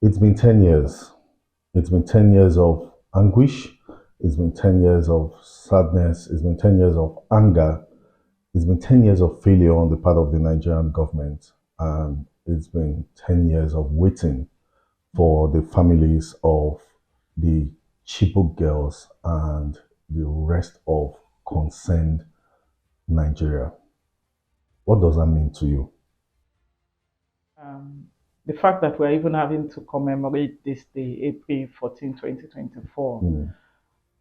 It's been 10 years. It's been 10 years of anguish. It's been 10 years of sadness. It's been 10 years of anger. It's been 10 years of failure on the part of the Nigerian government. And it's been 10 years of waiting for the families of the Chibok girls and the rest of concerned Nigeria. What does that mean to you? Um, the fact that we're even having to commemorate this day, April 14, 2024,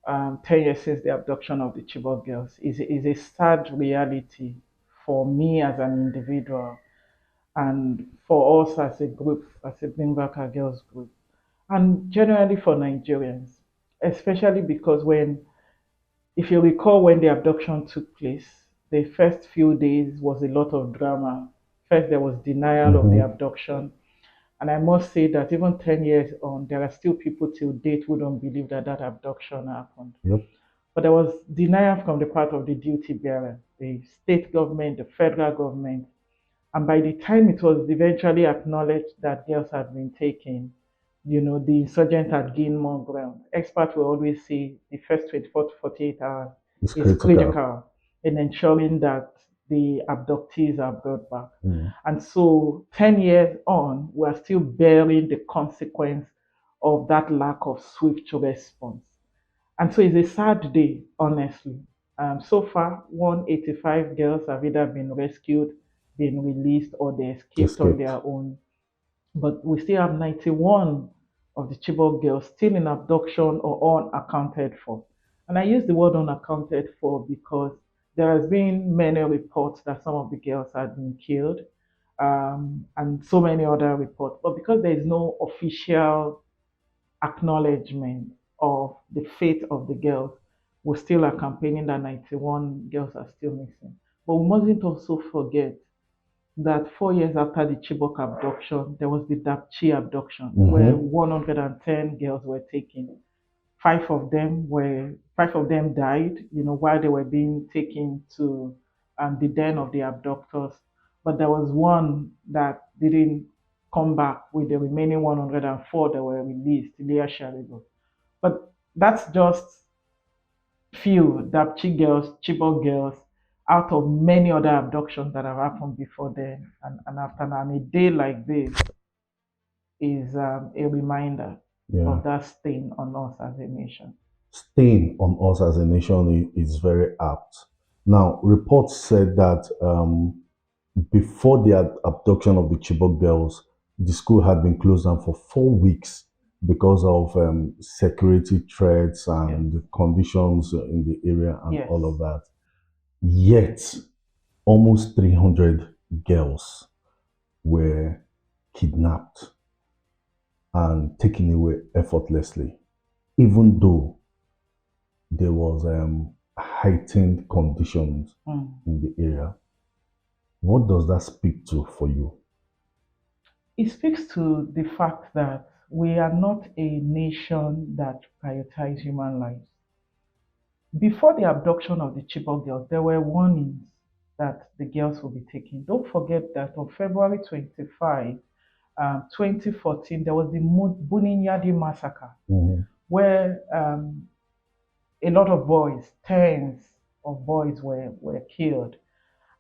Mm, 10 years since the abduction of the Chibok girls, is a sad reality for me as an individual and for us as a group, as a Bring Back Our Girls group, and generally for Nigerians, especially because if you recall, when the abduction took place, the first few days was a lot of drama. First, there was denial of the mhm. abduction. And I must say that even 10 years on, there are still people till date who don't believe that that abduction happened. Yep. But there was denial from the part of the duty bearer, the state government, the federal government. And by the time it was eventually acknowledged that girls had been taken, the insurgents had gained more ground. Experts will always say the first 24 to 48 hours It's is critical. critical in ensuring that the abductees are brought back. Mm. And so 10 years on, we are still bearing the consequence of that lack of swift response. And so it's a sad day, honestly. So far, 185 girls have either been rescued, been released, or they escaped on Escaped. their own. But we still have 91 of the Chibok girls still in abduction or unaccounted for. And I use the word unaccounted for because there has been many reports that some of the girls had been killed, and so many other reports. But because there is no official acknowledgement of the fate of the girls, we still are campaigning that 91 girls are still missing. But we mustn't also forget that 4 years after the Chibok abduction, there was the Dapchi abduction, where Mm-hmm. 110 girls were taken. Five of them died, while they were being taken to the den of the abductors. But there was one that didn't come back with the remaining 104 that were released, Leah Sharigo. But that's just few Dapchi girls, Chibok girls, out of many other abductions that have happened before then and after now. And a day like this is a reminder Yeah. of that stain on us as a nation. Stain on us as a nation is very apt. Now, reports said that before the abduction of the Chibok girls, the school had been closed down for 4 weeks because of security threats Yes, and the conditions in the area and yes. all of that. Yet, almost 300 girls were kidnapped and taken away effortlessly, even though there was heightened conditions Mm. in the area. What does that speak to for you? It speaks to the fact that we are not a nation that prioritizes human lives. Before the abduction of the Chibok girls, there were warnings that the girls will be taken. Don't forget that on February 25, 2014, there was the Buninyadi massacre, Mhm. where a lot of boys, tens of boys were killed.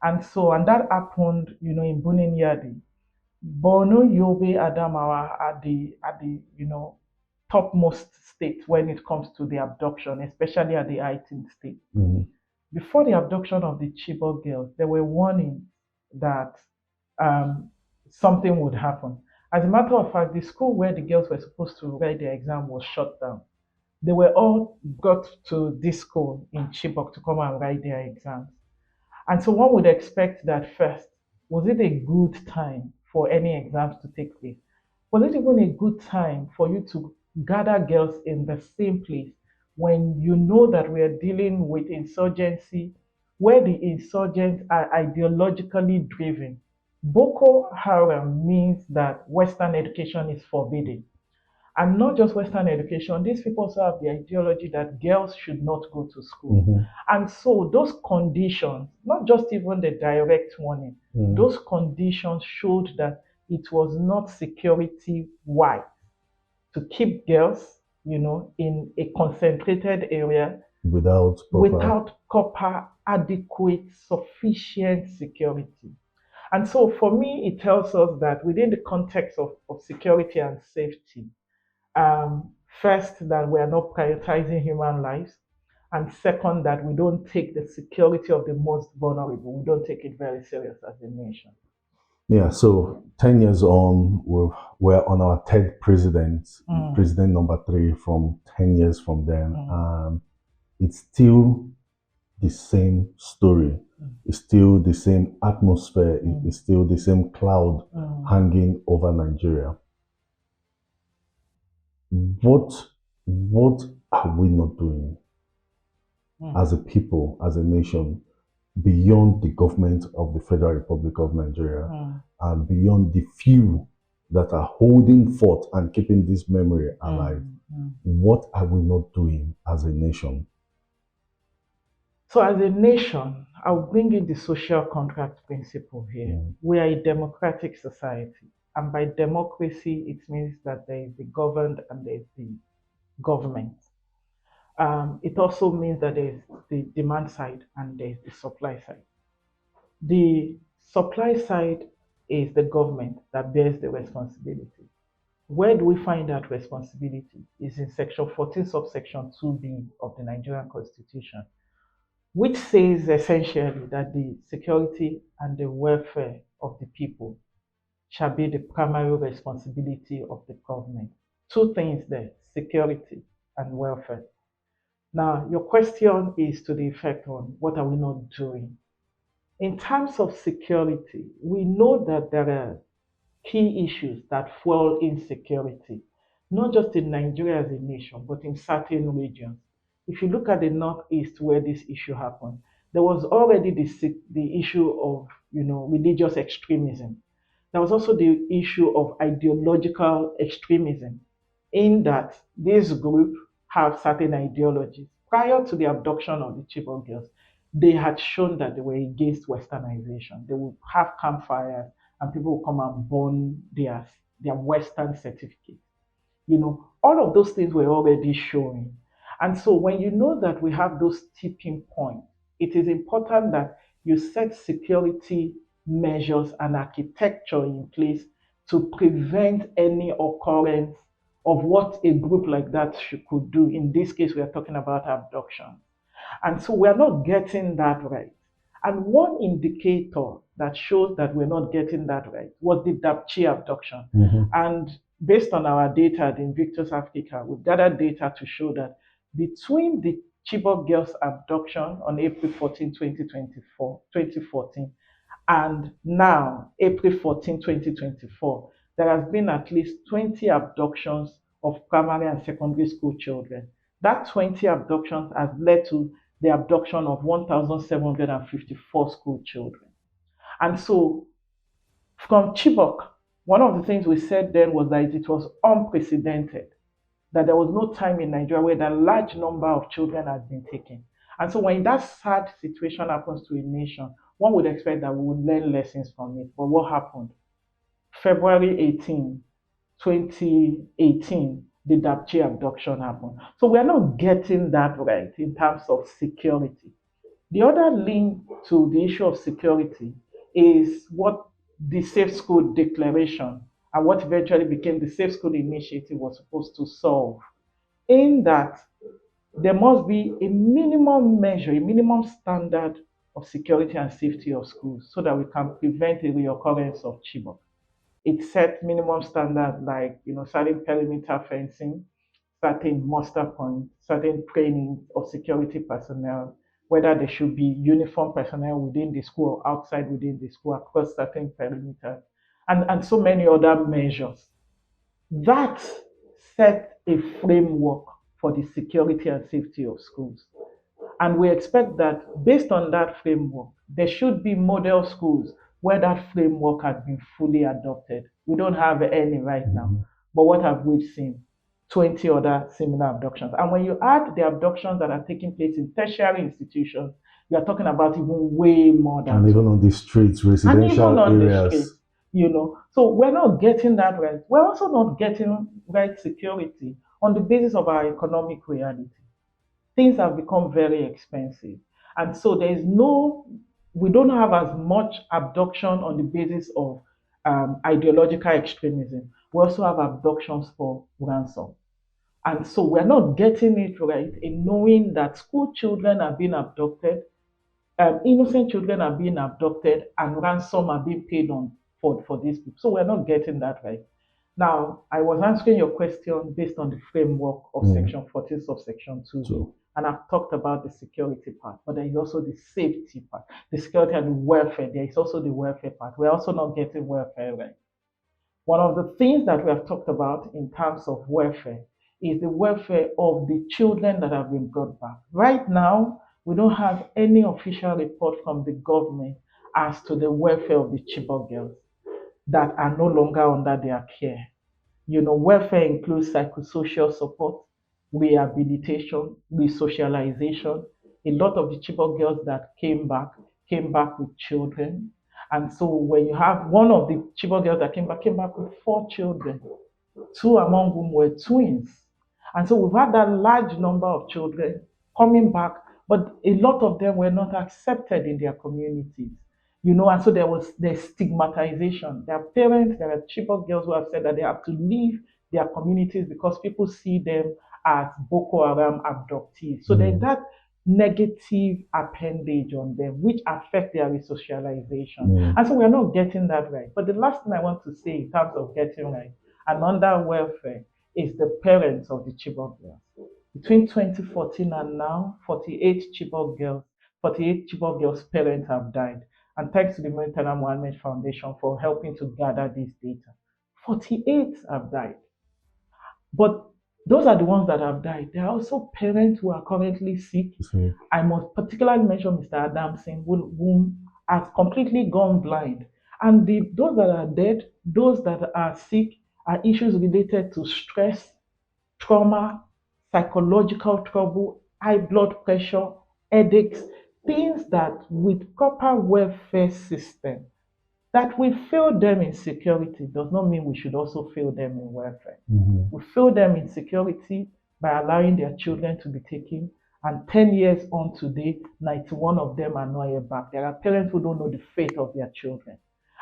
And that happened, in Buninyadi. Borno, Yobe, Adamawa are the topmost states when it comes to the abduction, especially at the 18th state. Mhm. Before the abduction of the Chibok girls, there were warnings that um, something would happen. As a matter of fact, the school where the girls were supposed to write their exam was shut down. They were all brought to this school in Chibok to come and write their exams. And so one would expect that first, was it a good time for any exams to take place? Was it even a good time for you to gather girls in the same place when you know that we are dealing with insurgency, where the insurgents are ideologically driven? Boko Haram means that Western education is forbidden. And not just Western education, these people also have the ideology that girls should not go to school. Mhm. And so those conditions, not just even the direct warning, Mhm. those conditions showed that it was not security wise. to keep girls, in a concentrated area Without proper. without proper, adequate, sufficient security. And so for me, it tells us that within the context of security and safety, first, that we are not prioritizing human lives, and second, that we don't take the security of the most vulnerable, we don't take it very serious as a nation. Yeah, so 10 years on, we're on our third president, president number three from 10 years from then. It's still the same story. It's still the same atmosphere. It's still the same cloud hanging over Nigeria. What are we not doing as a people, as a nation, beyond the government of the Federal Republic of Nigeria and beyond the few that are holding forth and keeping this memory alive? What are we not doing as a nation? So, as a nation, I'll bring in the social contract principle here. We are a democratic society, and by democracy, it means that there is the governed and there is the government. It also means that there is the demand side and there is the supply side. The supply side is the government that bears the responsibility. Where do we find that responsibility? Is in section 14, subsection 2B of the Nigerian Constitution, which says essentially that the security and the welfare of the people shall be the primary responsibility of the government. Two things there: security and welfare. Now, your question is to the effect on what are we not doing? In terms of security, we know that there are key issues that fuel insecurity, not just in Nigeria as a nation, but in certain regions. If you look at the Northeast where this issue happened, there was already the issue of religious extremism. There was also the issue of ideological extremism, in that this group have certain ideologies. Prior to the abduction of the Chibok girls, they had shown that they were against westernization. They would have campfires and people would come and burn their Western certificate. All of those things were already showing. And so when you know that we have those tipping points, it is important that you set security measures and architecture in place to prevent any occurrence of what a group like that could do. In this case, we are talking about abduction. And so we're not getting that right. And one indicator that shows that we're not getting that right was the Dapchi abduction. And based on our data at Invictus Africa, we've gathered data to show that between the Chibok Girls abduction on April 14, 2014, and now, April 14, 2024, there has been at least 20 abductions of primary and secondary school children. That 20 abductions has led to the abduction of 1,754 school children. And so, from Chibok, one of the things we said then was that it was unprecedented, that there was no time in Nigeria where a large number of children had been taken. And so when that sad situation happens to a nation, one would expect that we would learn lessons from it. But what happened? February 18, 2018, the Dapchi abduction happened. So we're not getting that right in terms of security. The other link to the issue of security is what the Safe School Declaration and what eventually became the Safe School Initiative was supposed to solve, in that there must be a minimum measure, a minimum standard of security and safety of schools so that we can prevent a reoccurrence of Chibok. It set minimum standard like certain perimeter fencing, certain muster points, certain training of security personnel, whether there should be uniform personnel within the school or outside within the school across certain perimeters, and so many other measures. That set a framework for the security and safety of schools. And we expect that based on that framework, there should be model schools where that framework has been fully adopted. We don't have any right now. But what have we seen? 20 other similar abductions. And when you add the abductions that are taking place in tertiary institutions, you are talking about even way more than. And even on the streets, And even residential on the areas. streets, So we're not getting that right. We're also not getting right security on the basis of our economic reality. Things have become very expensive. And so we don't have as much abduction on the basis of ideological extremism. We also have abductions for ransom. And so we're not getting it right in knowing that school children are being abducted, innocent children are being abducted, and ransom are being paid on for these people. So we're not getting that right. Now, I was answering your question based on the framework of Mm. Section 14, subsection 2, So, and I've talked about the security part, but there is also the safety part, the security and the welfare. There is also the welfare part. We're also not getting welfare right. One of the things that we have talked about in terms of welfare is the welfare of the children that have been brought back. Right now, we don't have any official report from the government as to the welfare of the Chibok girls that are no longer under their care. Welfare includes psychosocial support, rehabilitation, resocialization. A lot of the Chibok girls that came back with children. And so when you have one of the Chibok girls that came back with four children, two among whom were twins. And so we've had that large number of children coming back, but a lot of them were not accepted in their communities. And so there's stigmatization. There are parents, there are Chibok girls who have said that they have to leave their communities because people see them as Boko Haram abductees. So there's mm, that negative appendage on them, which affect their resocialization. mm, And so we're not getting that right. But the last thing I want to say in terms of getting right and under welfare is the parents of the Chibok girls. Between 2014 and now, 48 Chibok girls' parents have died. And thanks to the Murtala Mohammed Foundation for helping to gather this data. 48 have died. But those are the ones that have died. There are also parents who are currently sick. so, I must particularly mention Mr. Adamson, whom has completely gone blind. And those that are dead, those that are sick, are issues related to stress, trauma, psychological trouble, high blood pressure, headaches, things that with proper welfare system that we fail them in security does not mean we should also fail them in welfare. mhm. We fail them in security by allowing their children to be taken. And 10 years on today, 91 of them are not yet back. There are parents who don't know the fate of their children.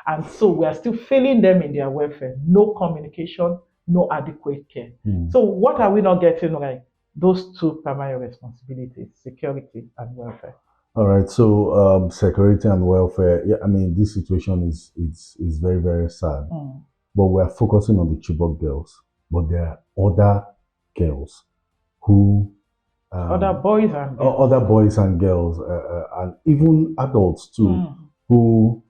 And so we are still failing them in their welfare. No communication, no adequate care. Mm. So, what are we not getting right? Those two primary responsibilities, security and welfare. All right. So, security and welfare. Yeah, I mean, this situation is very, very sad. Mm. But we are focusing on the Chibok girls. But there are other girls who, Other um, boys and girls. other boys and girls, and even adults too, Mm. who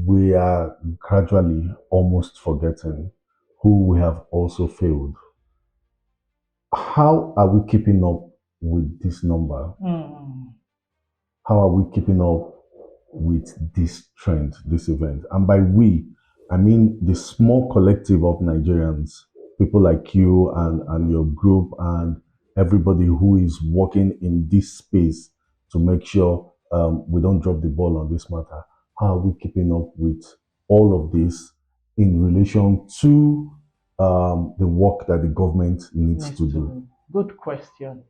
we are gradually almost forgetting, who we have also failed. How are we keeping up with this number? Mm. How are we keeping up with this trend, this event? And by we, I mean the small collective of Nigerians, people like you and your group and everybody who is working in this space to make sure we don't drop the ball on this matter. How are we keeping up with all of this in relation to the work that the government needs Needs to to do? be. Good question.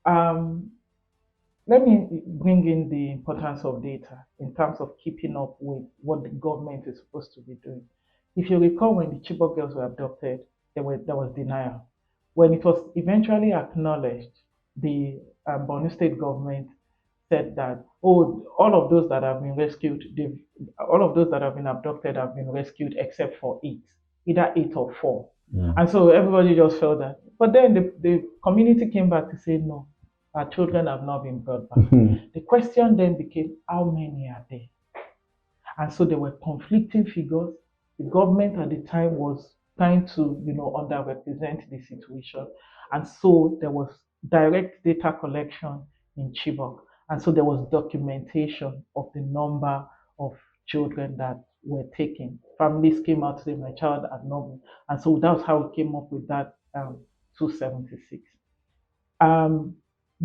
Um, Let me bring in the importance of data in terms of keeping up with what the government is supposed to be doing. If you recall, when the Chibok girls were abducted, there was denial. When it was eventually acknowledged, the Borno State government said that, oh, all of those that have been abducted have been rescued except for eight, either eight or four. Mm. And so everybody just felt that. But then the community came back to say, no, our children have not been brought back. The question then became, how many are there? And so there were conflicting figures. The government at the time was trying to, underrepresent the situation. And so there was direct data collection in Chibok. And so there was documentation of the number of children that were taken. Families came out to say, my child had not been. And so that's how we came up with that 276. Um,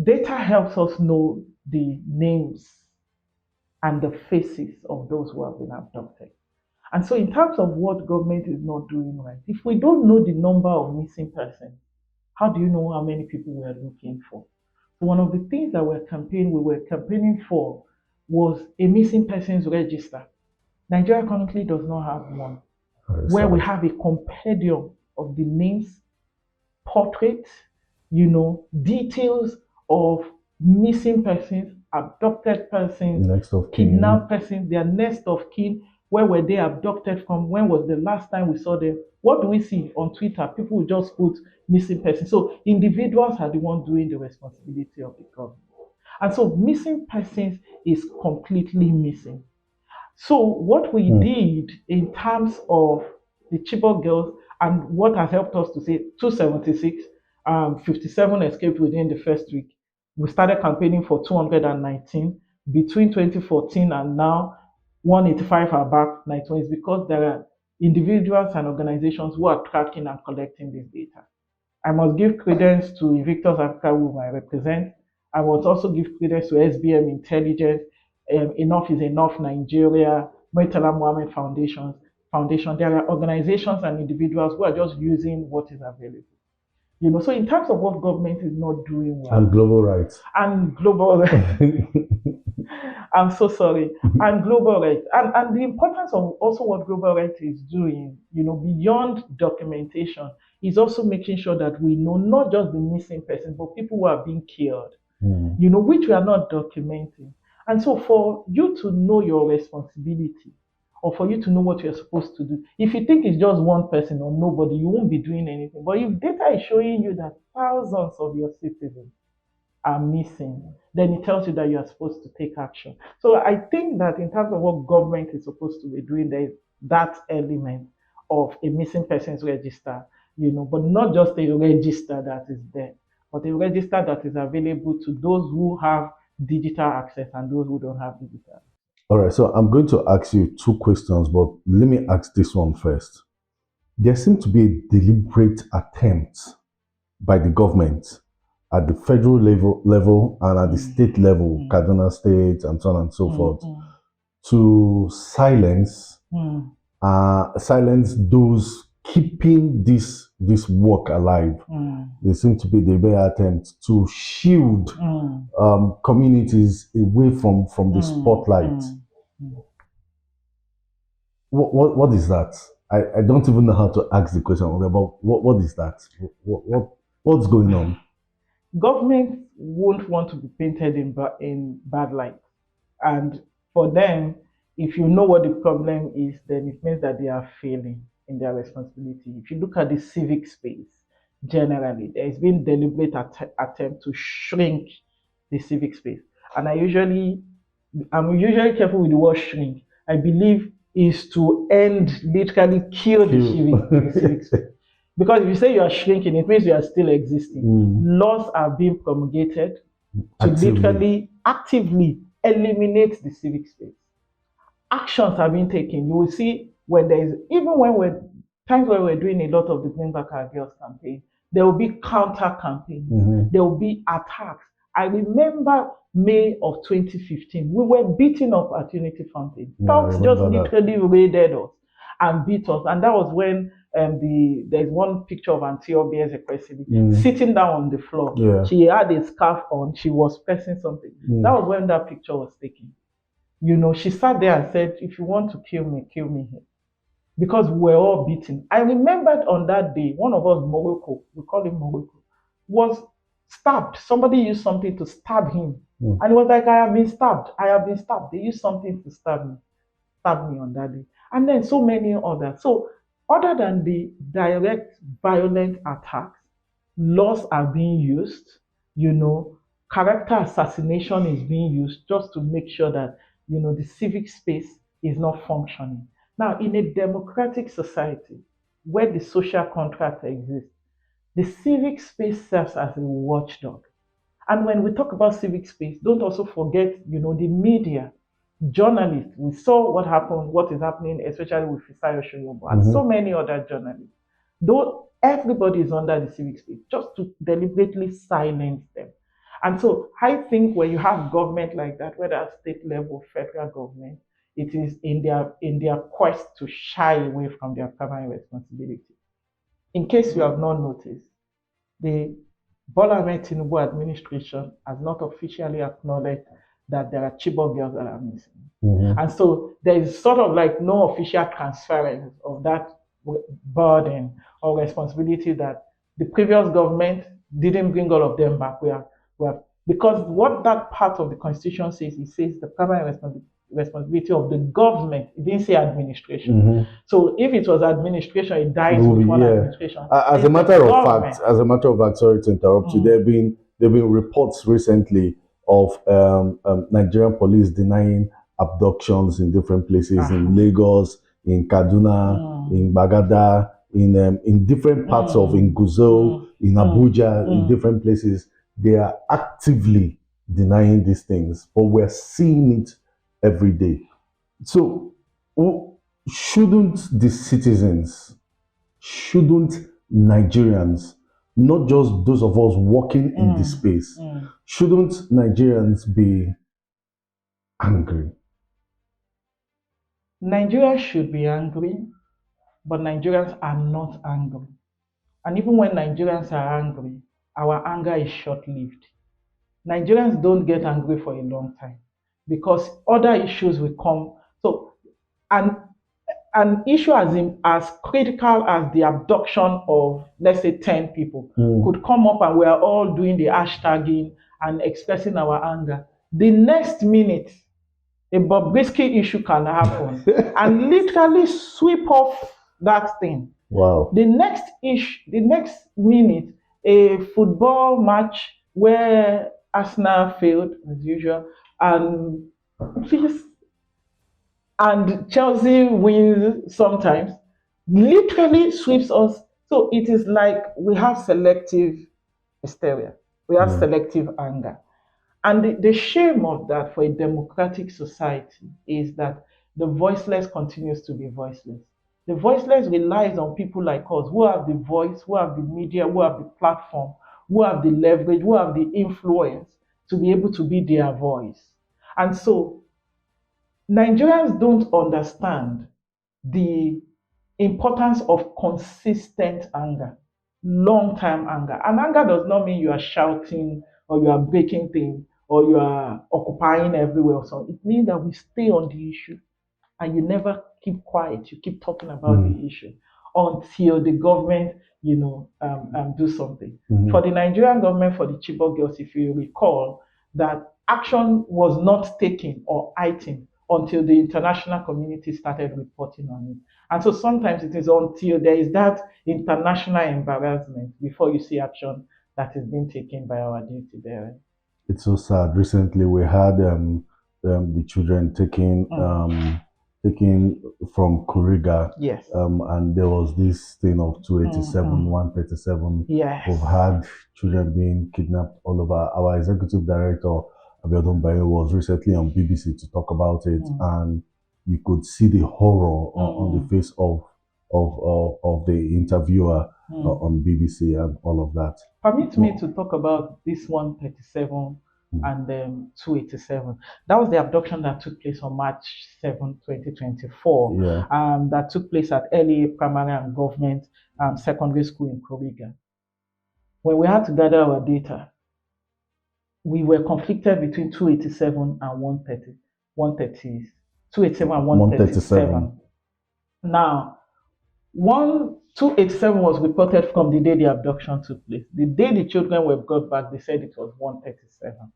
Data helps us know the names and the faces of those who have been abducted. And so, in terms of what government is not doing right, if we don't know the number of missing persons, how do you know how many people we are looking for? So one of the things that we were campaigning for was a missing persons register. Nigeria currently does not have one, Very where we sad. have a compendium of the names, portraits, details of missing persons, abducted persons, Next of kin. kidnapped persons, their next of kin. Where were they abducted from? When was the last time we saw them? What do we see on Twitter? People will just put missing persons. So individuals are the ones doing the responsibility of the government. And so missing persons is completely missing. So what we Hmm. did in terms of the Chibok girls and what has helped us to say 276, 57 escaped within the first week. We started campaigning for 219 between 2014 and now. 185 are back. 91 is because there are individuals and organizations who are tracking and collecting this data. I must give credence to Invictus Africa, whom I represent. I must also give credence to SBM Intelligence, Enough is Enough Nigeria, Murtala Mohammed Foundation. There are organizations and individuals who are just using what is available. So in terms of what government is not doing And well, global rights. and global, I'm so sorry, and global rights, and the importance of also what global rights is doing, beyond documentation, is also making sure that we know not just the missing person, but people who are being killed, Hmm. which we are not documenting. And so, for you to know your responsibility, or for you to know what you're supposed to do, if you think it's just one person or nobody, you won't be doing anything. But if data is showing you that thousands of your citizens are missing, then it tells you that you are supposed to take action. So I think that in terms of what government is supposed to be doing, there is that element of a missing persons register, but not just a register that is there, but a register that is available to those who have digital access and those who don't have digital. All right, so I'm going to ask you two questions, but let me ask this one first. There seems to be a deliberate attempt by the government at the federal level and at the state level, Kaduna State, and so on and so forth, to silence those keeping this work alive. There seems to be the very attempt to shield communities away from the spotlight. What is that? I don't even know how to ask the question, but what is that? What's going on? Government won't want to be painted in bad light. And for them, if you know what the problem is, then it means that they are failing in their responsibility. If you look at the civic space, generally, there has been deliberate attempt to shrink the civic space. And I'm usually careful with the word shrink. I believe is to end, literally kill the civic space. Because if you say you are shrinking, it means you are still existing. Laws are being promulgated to literally actively eliminate the civic space. Actions are being taken. You will see when there is, even when we're times when we're doing a lot of the Bring Back Our Girls campaign, there will be counter campaigns, there will be attacks. I remember May of 2015, we were beating up at Unity Fountain. Thugs just literally raided us and beat us. And that was when there's one picture of Antiope Ezekwesili sitting down on the floor. Yeah. She had a scarf on, she was pressing something. That was when that picture was taken. She sat there and said, if you want to kill me here. Because we're all beaten. I remembered on that day, one of us, Morocco, we call him Morocco, was stabbed. Somebody used something to stab him. And he was like, I have been stabbed. I have been stabbed. They used something to stab me on that day. And then so many others. So other than the direct violent attacks, laws are being used, you know, character assassination is being used just to make sure that, the civic space is not functioning. Now, in a democratic society where the social contract exists, the civic space serves as a watchdog. And when we talk about civic space, don't also forget, the media, journalists. We saw what is happening, especially with Fisayo Shoyobo and so many other journalists. Though everybody is under the civic space, just to deliberately silence them. And so I think when you have government like that, whether at state level, federal government, it is in their quest to shy away from their primary responsibility. In case you have not noticed, the Bola Ahmed Tinubu administration has not officially acknowledged that there are Chibok girls that are missing. And so there is sort of like no official transference of that burden or responsibility that the previous government didn't bring all of them back. Because what that part of the constitution says, it says the primary responsibility of the government. It didn't say administration. So if it was administration, it dies with one administration. As a matter of fact, sorry to interrupt you. There have been reports recently of Nigerian police denying abductions in different places in Lagos, in Kaduna, in Bagada, in different parts of in Guzo, in Abuja, in different places. They are actively denying these things, but we're seeing it every day. So, shouldn't the citizens, shouldn't Nigerians, not just those of us working in this space, shouldn't Nigerians be angry? Nigerians should be angry, but Nigerians are not angry. And even when Nigerians are angry, our anger is short-lived. Nigerians don't get angry for a long time because other issues will come. So, an issue as critical as the abduction of, let's say, 10 people could come up and we are all doing the hashtagging and expressing our anger. The next minute, a Bobrisky issue can happen and literally sweep off that thing. Wow. The next minute, a football match where Arsenal failed as usual, and Chelsea wins sometimes, literally sweeps us. So it is like we have selective hysteria, we have selective anger. And the shame of that for a democratic society is that the voiceless continues to be voiceless. The voiceless relies on people like us who have the voice, who have the media, who have the platform, who have the leverage, who have the influence to be able to be their voice. And so Nigerians don't understand the importance of consistent anger, long-term anger. And anger does not mean you are shouting or you are breaking things or you are occupying everywhere. So it means that we stay on the issue and you never keep quiet. You keep talking about the issue until the government, do something. For the Nigerian government, for the Chibok girls, if you recall, that action was not taken or heightened until the international community started reporting on it. And so sometimes it is until there is that international embarrassment before you see action that is being taken by our duty bearers. It's so sad. Recently, we had the children taken from Kuriga. Yes. And there was this thing of 287, 137. Yes. We've had children being kidnapped all over. Our executive director, Abiodun Bayo, was recently on BBC to talk about it, and you could see the horror on the face of the interviewer on BBC and all of that. Permit me to talk about this 137 and 287. That was the abduction that took place on March 7, 2024. That took place at LA Primary and Government Secondary School in Kuriga. When we had to gather our data, we were conflicted between 287 and 130, 287 and 137. Now, 287 was reported from the day the abduction took place. The day the children were brought back, they said it was 137.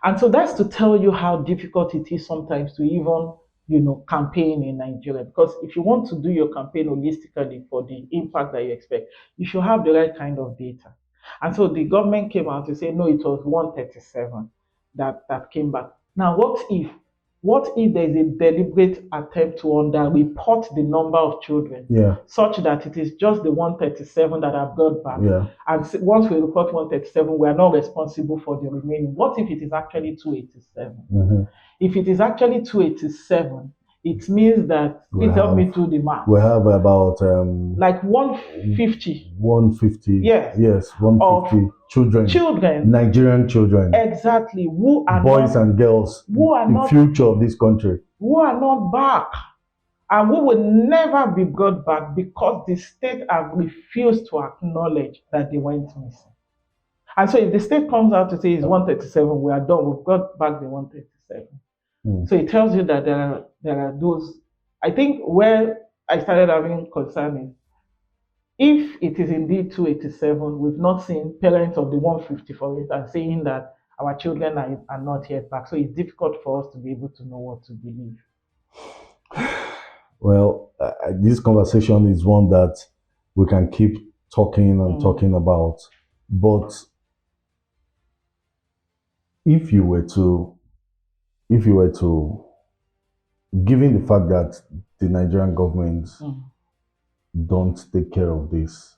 And so that's to tell you how difficult it is sometimes to even, campaign in Nigeria. Because if you want to do your campaign holistically for the impact that you expect, you should have the right kind of data. And so the government came out to say, no, it was 137 that came back. Now, what if there is a deliberate attempt to underreport the number of children such that it is just the 137 that are brought back? And once we report 137, we are not responsible for the remaining. What if it is actually 287? If it is actually 287, it means that, please help me do the math. We have about like 150. 150. Yes, 150 children. Nigerian children. Exactly. Who are boys and girls. Who are the not future of this country. who are not back and who will never be brought back because the state have refused to acknowledge that they went missing. And so if the state comes out to say it's 137, we are done, we've got back the 137. Mm. So it tells you that there are those. I think where I started having concern is if it is indeed 287, we've not seen parents of the 150 for it and saying that our children are not yet back. So it's difficult for us to be able to know what to believe. Well, this conversation is one that we can keep talking and talking about. But if you were to, if you were to, given the fact that the Nigerian government don't take care of these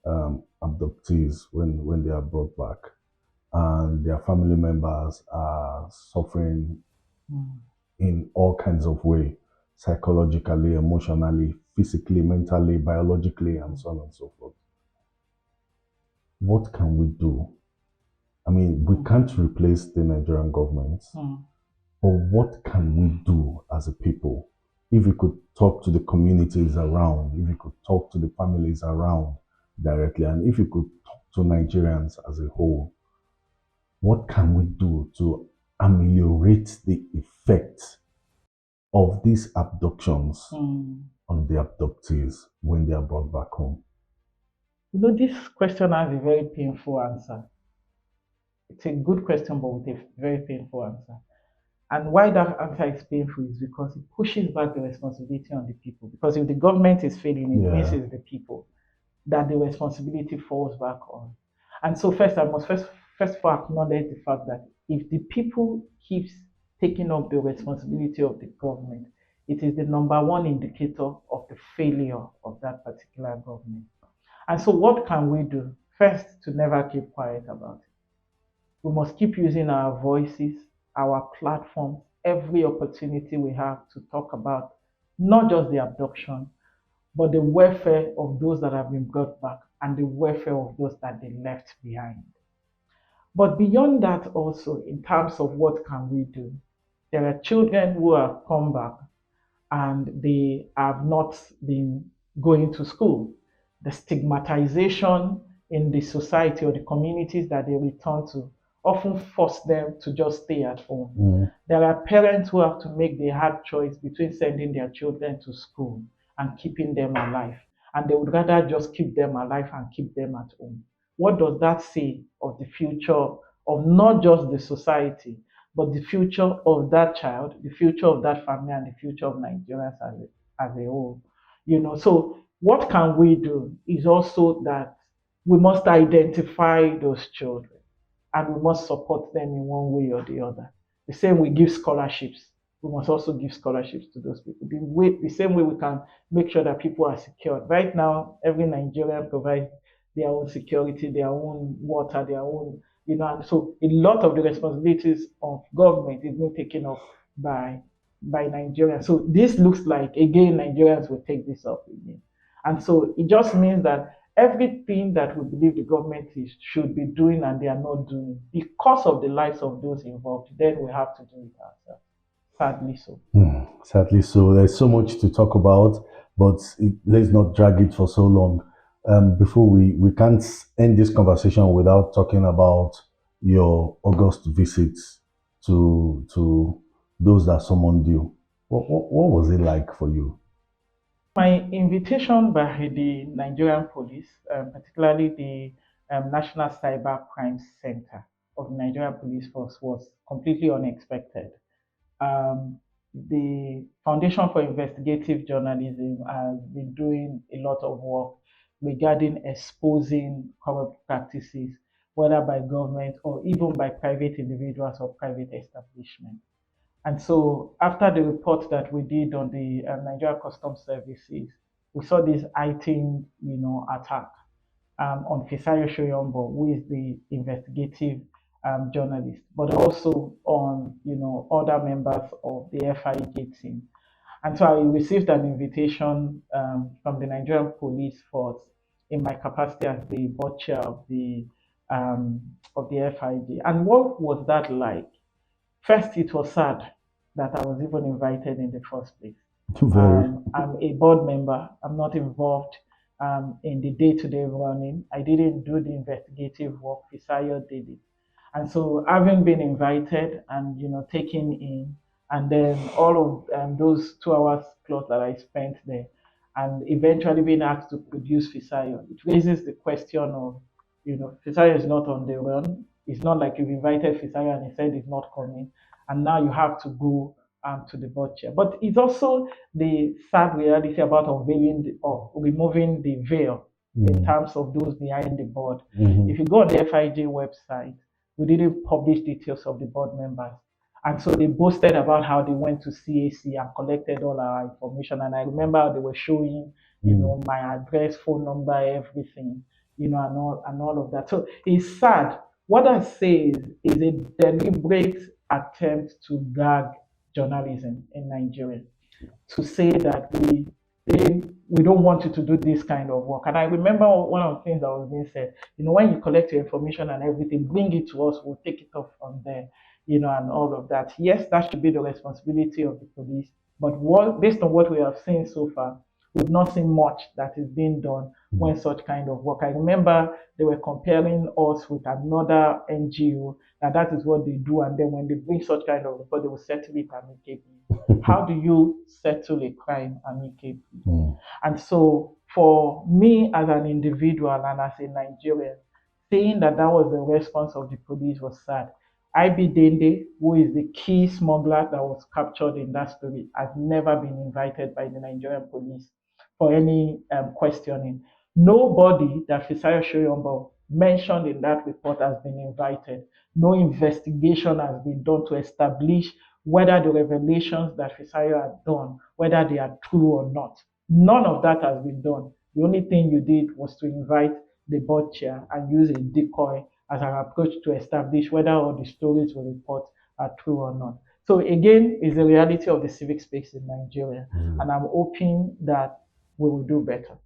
abductees when they are brought back, and their family members are suffering in all kinds of way, psychologically, emotionally, physically, mentally, biologically, and so on and so forth. What can we do? I mean, we can't replace the Nigerian government, but what can we do as a people? If we could talk to the communities around, if we could talk to the families around directly, and if we could talk to Nigerians as a whole, what can we do to ameliorate the effect of these abductions on the abductees when they are brought back home? You know, this question has a very painful answer. It's a good question, but with a very painful answer. And why that answer is painful is because it pushes back the responsibility on the people. Because if the government is failing, it means it's the people that the responsibility falls back on. And so first, I must first of all acknowledge the fact that if the people keeps taking up the responsibility of the government, it is the number one indicator of the failure of that particular government. And so what can we do? First, to never keep quiet about it. We must keep using our voices, our platforms, every opportunity we have to talk about not just the abduction, but the welfare of those that have been brought back and the welfare of those that they left behind. But beyond that, also, in terms of what can we do, there are children who have come back and they have not been going to school. The stigmatization in the society or the communities that they return to often force them to just stay at home. There are parents who have to make the hard choice between sending their children to school and keeping them alive. And they would rather just keep them alive and keep them at home. What does that say of the future of not just the society, but the future of that child, the future of that family, and the future of Nigerians as a whole? So what can we do is also that we must identify those children and we must support them in one way or the other. The same we give scholarships, we must also give scholarships to those people. The same way we can make sure that people are secured. Right now, every Nigerian provides their own security, their own water, their own, and so a lot of the responsibilities of government is being taken up by Nigerians. So this looks like again Nigerians will take this up again. And so it just means that everything that we believe the government should be doing and they are not doing because of the lives of those involved, then we have to do it ourselves. Sadly so. Sadly so. There's so much to talk about, but let's not drag it for so long. Before we can't end this conversation without talking about your August visits to those that summoned you. What was it like for you? My invitation by the Nigerian police, particularly the National Cyber Crime Center of the Nigerian Police Force, was completely unexpected. The Foundation for Investigative Journalism has been doing a lot of work regarding exposing corrupt practices, whether by government or even by private individuals or private establishments. And so, after the report that we did on the Nigeria Customs Services, we saw this heightened, attack on Fisayo Shoyombo, who is the investigative journalist, but also on, other members of the FIJ team. And so I received an invitation from the Nigerian Police Force in my capacity as the board chair of the FIJ. And what was that like? First, it was sad that I was even invited in the first place. Very. I'm a board member. I'm not involved in the day-to-day running. I didn't do the investigative work. Fisayo did it. And so, having been invited and taken in, and then all of those 2 hours plus that I spent there, and eventually being asked to produce Fisayo, it raises the question of, Fisayo is not on the run. It's not like you've invited Fisayo and he said he's not coming, and now you have to go to the board chair. But it's also the sad reality about unveiling or removing the veil in Mm. terms of those behind the board. Mhm. If you go on the FIJ website, we didn't publish details of the board members. And so they boasted about how they went to CAC and collected all our information. And I remember they were showing, Mm. my address, phone number, everything, and all of that. So it's sad. What I say is a deliberate attempt to gag journalism in Nigeria, to say that we don't want you to do this kind of work. And I remember one of the things that was being said, when you collect your information and everything, bring it to us, we'll take it off from there, and all of that. Yes, that should be the responsibility of the police. But based on what we have seen so far, we've not seen much that is being done when such kind of work. I remember they were comparing us with another NGO, and that is what they do. And then when they bring such kind of report, they will settle it amicably. How do you settle a crime amicably? Mm. And so, for me as an individual and as a Nigerian, saying that that was the response of the police was sad. IB Dende, who is the key smuggler that was captured in that story, has never been invited by the Nigerian police for any questioning. Nobody that Fisayo Shoyombo mentioned in that report has been invited. No investigation has been done to establish whether the revelations that Fisayo had done, whether they are true or not. None of that has been done. The only thing you did was to invite the board chair and use a decoy as an approach to establish whether all the stories we report are true or not. So again, it's the reality of the civic space in Nigeria, Mm. and I'm hoping that we will do better.